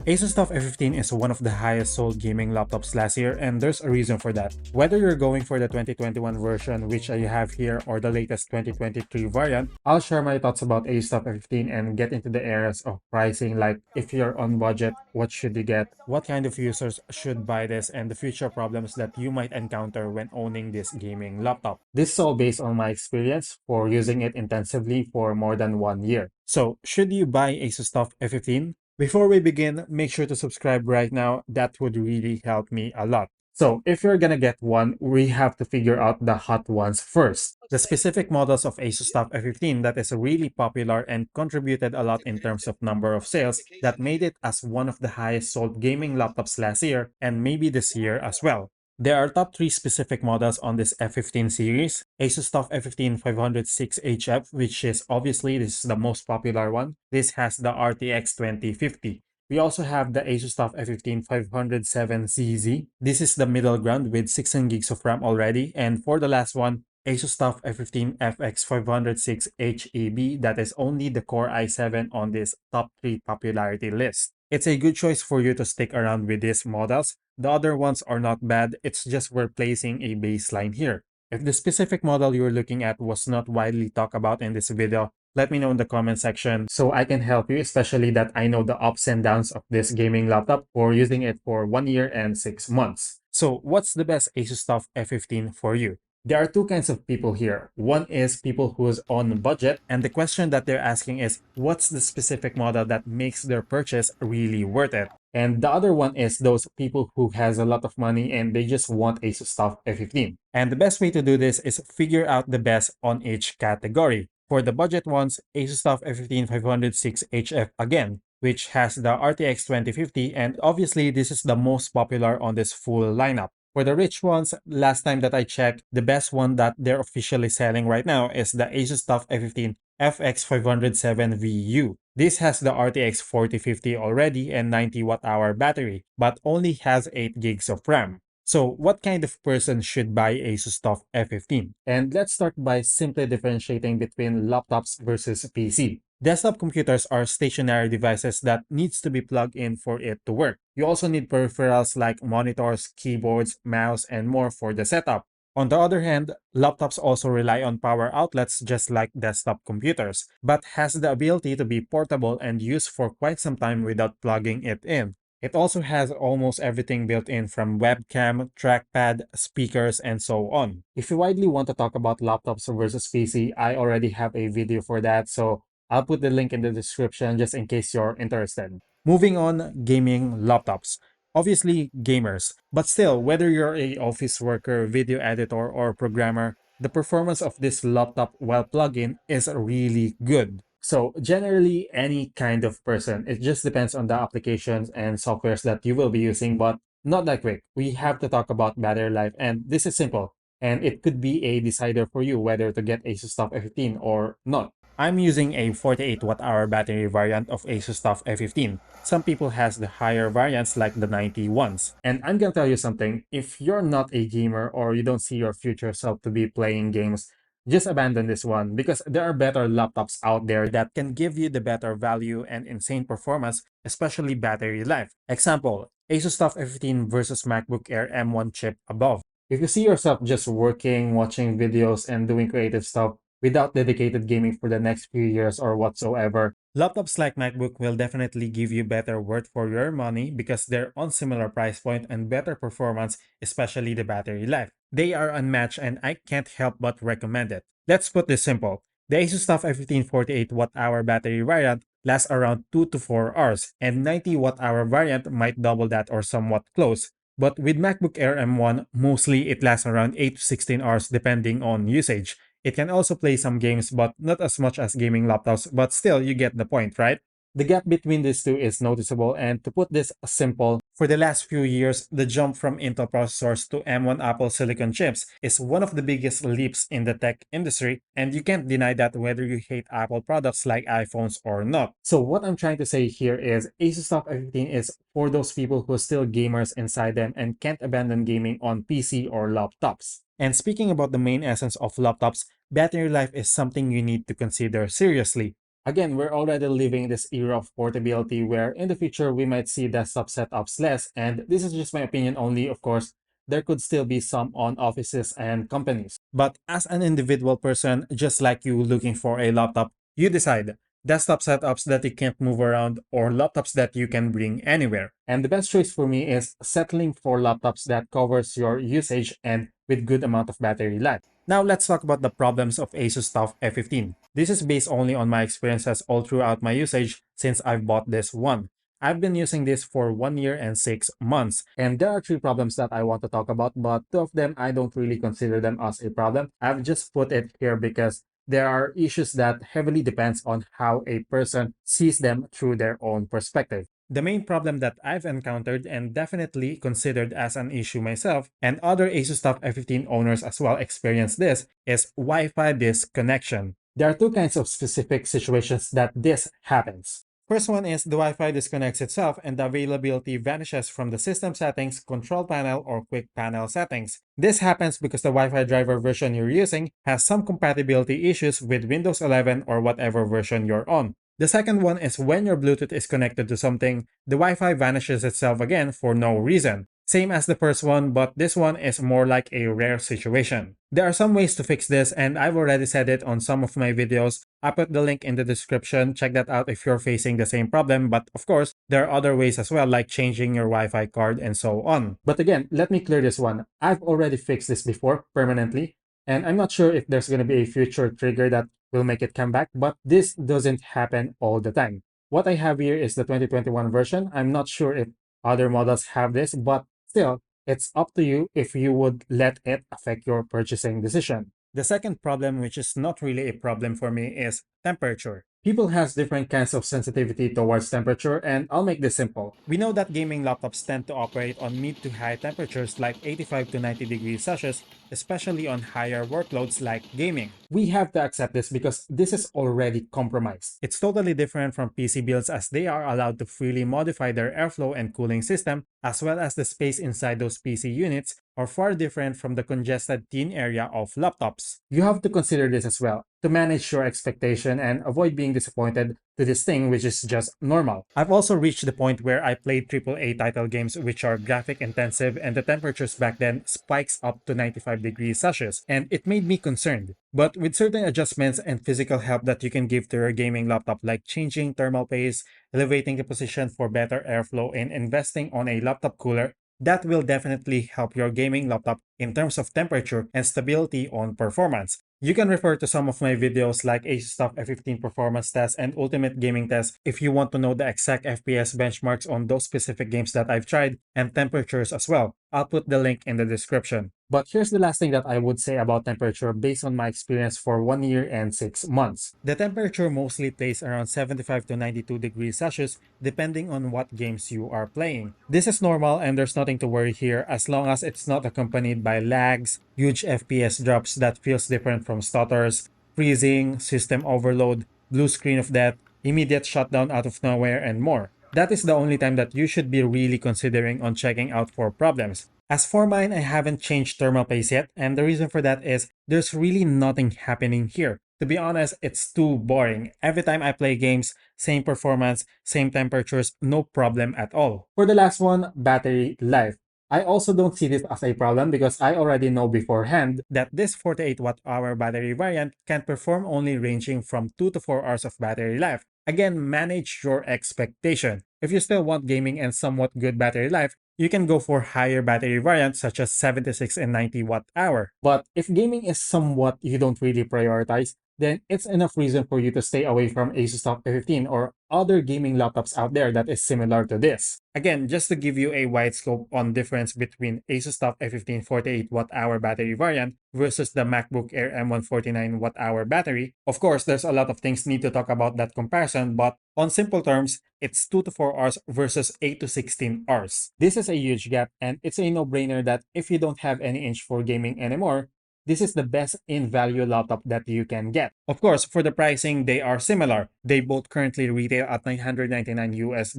ASUS TUF F15 is one of the highest sold gaming laptops last year, and there's a reason for that. Whether you're going for the 2021 version, which I have here, or the latest 2023 variant, I'll share my thoughts about ASUS TUF F15 and get into the areas of pricing, like if you're on budget, what should you get, what kind of users should buy this, and the future problems that you might encounter when owning this gaming laptop. This is all based on my experience for using it intensively for more than 1 year. So, should you buy ASUS TUF F15? Before we begin, make sure to subscribe right now. That would really help me a lot. So, if you're gonna get one, we have to figure out the hot ones first. The specific models of ASUS TUF F15 that is really popular and contributed a lot in terms of number of sales that made it as one of the highest sold gaming laptops last year and maybe this year as well. There are top 3 specific models on this F15 series. ASUS TUF F15 506HF, which is obviously this is the most popular one. This has the RTX 2050. We also have the ASUS TUF F15 507CZ. This is the middle ground with 16 gigs of RAM already. And for the last one, ASUS TUF F15 FX506HEB, that is only the Core i7 on this top 3 popularity list. It's a good choice for you to stick around with these models. The other ones are not bad, it's just we're placing a baseline here. If the specific model you're looking at was not widely talked about in this video, let me know in the comment section so I can help you, especially that I know the ups and downs of this gaming laptop for using it for 1 year and 6 months. So what's the best ASUS TUF F15 for you? There are two kinds of people here. One is people who's on budget, and the question that they're asking is, what's the specific model that makes their purchase really worth it? And the other one is those people who has a lot of money and they just want ASUS TUF F15. And the best way to do this is figure out the best on each category. For the budget ones, ASUS TUF F15 506HF again, which has the RTX 2050, and obviously this is the most popular on this full lineup. For the rich ones, last time that I checked, the best one that they're officially selling right now is the ASUS TUF F15 FX507VU. This has the RTX 4050 already and 90 watt-hour battery, but only has 8 gigs of RAM. So what kind of person should buy ASUS TUF F15? And let's start by simply differentiating between laptops versus PC. Desktop computers are stationary devices that needs to be plugged in for it to work. You also need peripherals like monitors, keyboards, mouse, and more for the setup. On the other hand, laptops also rely on power outlets just like desktop computers, but has the ability to be portable and used for quite some time without plugging it in. It also has almost everything built in from webcam, trackpad, speakers, and so on. If you widely want to talk about laptops versus PC, I already have a video for that, so I'll put the link in the description just in case you're interested. Moving on, gaming laptops. Obviously, gamers. But still, whether you're a office worker, video editor, or programmer, the performance of this laptop while plugged in is really good. So generally, any kind of person, it just depends on the applications and softwares that you will be using, but not that quick. We have to talk about battery life, and this is simple. And it could be a decider for you whether to get ASUS TUF F15 or not. I'm using a 48 watt-hour battery variant of ASUS TUF F15. Some people has the higher variants like the 90 ones. And I'm gonna tell you something, if you're not a gamer or you don't see your future self to be playing games, just abandon this one because there are better laptops out there that can give you the better value and insane performance, especially battery life. Example, ASUS TUF F15 versus MacBook Air M1 chip above. If you see yourself just working, watching videos, and doing creative stuff, without dedicated gaming for the next few years or whatsoever, laptops like MacBook will definitely give you better worth for your money because they're on similar price point and better performance, especially the battery life. They are unmatched and I can't help but recommend it. Let's put this simple. The ASUS TUF F15 48 watt-hour battery variant lasts around 2 to 4 hours and 90 watt-hour variant might double that or somewhat close. But with MacBook Air M1, mostly it lasts around 8 to 16 hours depending on usage. It can also play some games, but not as much as gaming laptops, but still you get the point, right? The gap between these two is noticeable, and to put this simple, for the last few years, the jump from Intel processors to M1 Apple silicon chips is one of the biggest leaps in the tech industry, and you can't deny that whether you hate Apple products like iPhones or not. So what I'm trying to say here is ASUS TUF F15 is for those people who are still gamers inside them and can't abandon gaming on PC or laptops. And speaking about the main essence of laptops, battery life is something you need to consider seriously. Again, we're already living this era of portability where in the future we might see desktop setups less, and this is just my opinion only, of course. There could still be some on offices and companies. But as an individual person, just like you looking for a laptop, you decide desktop setups that you can't move around or laptops that you can bring anywhere. And the best choice for me is settling for laptops that covers your usage and with good amount of battery life. Now let's talk about the problems of ASUS TUF F15. This is based only on my experiences all throughout my usage since I've bought this one. I've been using this for 1 year and 6 months, and there are three problems that I want to talk about, but two of them I don't really consider them as a problem. I've just put it here because there are issues that heavily depends on how a person sees them through their own perspective. The main problem that I've encountered and definitely considered as an issue myself, and other ASUS TUF F15 owners as well experience this, is Wi-Fi disconnection. There are two kinds of specific situations that this happens. First one is the Wi-Fi disconnects itself and the availability vanishes from the system settings, control panel, or quick panel settings. This happens because the Wi-Fi driver version you're using has some compatibility issues with Windows 11 or whatever version you're on. The second one is when your Bluetooth is connected to something, the Wi-Fi vanishes itself again for no reason. Same as the first one, but this one is more like a rare situation. There are some ways to fix this, and I've already said it on some of my videos. I put the link in the description. Check that out if you're facing the same problem. But of course, there are other ways as well, like changing your Wi-Fi card and so on. But again, let me clear this one. I've already fixed this before permanently, and I'm not sure if there's going to be a future trigger that will make it come back, but this doesn't happen all the time. What I have here is the 2021 version. I'm not sure if other models have this, but still, it's up to you if you would let it affect your purchasing decision. The second problem, which is not really a problem for me, is temperature. People has different kinds of sensitivity towards temperature, and I'll make this simple. We know that gaming laptops tend to operate on mid to high temperatures like 85 to 90 degrees Celsius, especially on higher workloads like gaming. We have to accept this because this is already compromised. It's totally different from PC builds as they are allowed to freely modify their airflow and cooling system, as well as the space inside those PC units are far different from the congested thin area of laptops. You have to consider this as well to manage your expectation and avoid being disappointed to this thing which is just normal. I've also reached the point where I played AAA title games which are graphic intensive and the temperatures back then spikes up to 95 degrees Celsius and it made me concerned. But with certain adjustments and physical help that you can give to your gaming laptop like changing thermal paste, elevating the position for better airflow and investing on a laptop cooler, that will definitely help your gaming laptop in terms of temperature and stability on performance. You can refer to some of my videos like ASUS TUF F15 Performance Test and Ultimate Gaming Test if you want to know the exact FPS benchmarks on those specific games that I've tried and temperatures as well. I'll put the link in the description. But here's the last thing that I would say about temperature based on my experience for 1 year and 6 months. The temperature mostly plays around 75 to 92 degrees Celsius depending on what games you are playing. This is normal and there's nothing to worry here as long as it's not accompanied by lags, huge FPS drops that feels different from stutters, freezing, system overload, blue screen of death, immediate shutdown out of nowhere, and more. That is the only time that you should be really considering on checking out for problems. As for mine, I haven't changed thermal paste yet, and the reason for that is there's really nothing happening here. To be honest, it's too boring. Every time I play games, same performance, same temperatures, no problem at all. For the last one, battery life. I also don't see this as a problem because I already know beforehand that this 48 watt hour battery variant can perform only ranging from 2 to 4 hours of battery life. Again, manage your expectation. If you still want gaming and somewhat good battery life, you can go for higher battery variants such as 76 and 90 watt hour. But if gaming is somewhat you don't really prioritize, then it's enough reason for you to stay away from ASUS TUF F15 or other gaming laptops out there that is similar to this. Again, just to give you a wide scope on difference between ASUS TUF F15 48 watt hour battery variant versus the MacBook Air M1 49 watt hour battery. Of course, there's a lot of things need to talk about that comparison, but on simple terms, it's 2 to 4 hours versus 8 to 16 hours. This is a huge gap and it's a no-brainer that if you don't have any inch for gaming anymore, this is the best in value laptop that you can get. Of course, for the pricing, they are similar. They both currently retail at $999 US,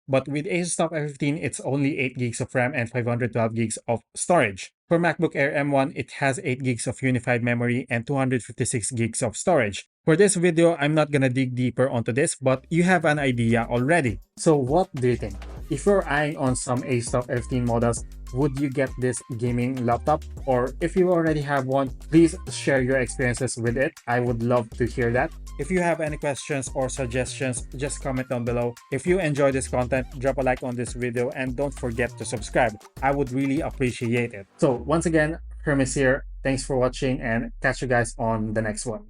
but with ASUS TUF F15, it's only 8 gigs of RAM and 512 gigs of storage. For MacBook Air M1, it has 8 gigs of unified memory and 256 gigs of storage. For this video, I'm not gonna dig deeper onto this, but you have an idea already. So what do you think? If you're eyeing on some ASUS TUF F15 models, would you get this gaming laptop? Or if you already have one, please share your experiences with it. I would love to hear that. If you have any questions or suggestions, just comment down below. If you enjoy this content, drop a like on this video and don't forget to subscribe. I would really appreciate it. So once again, Hermes here. Thanks for watching and catch you guys on the next one.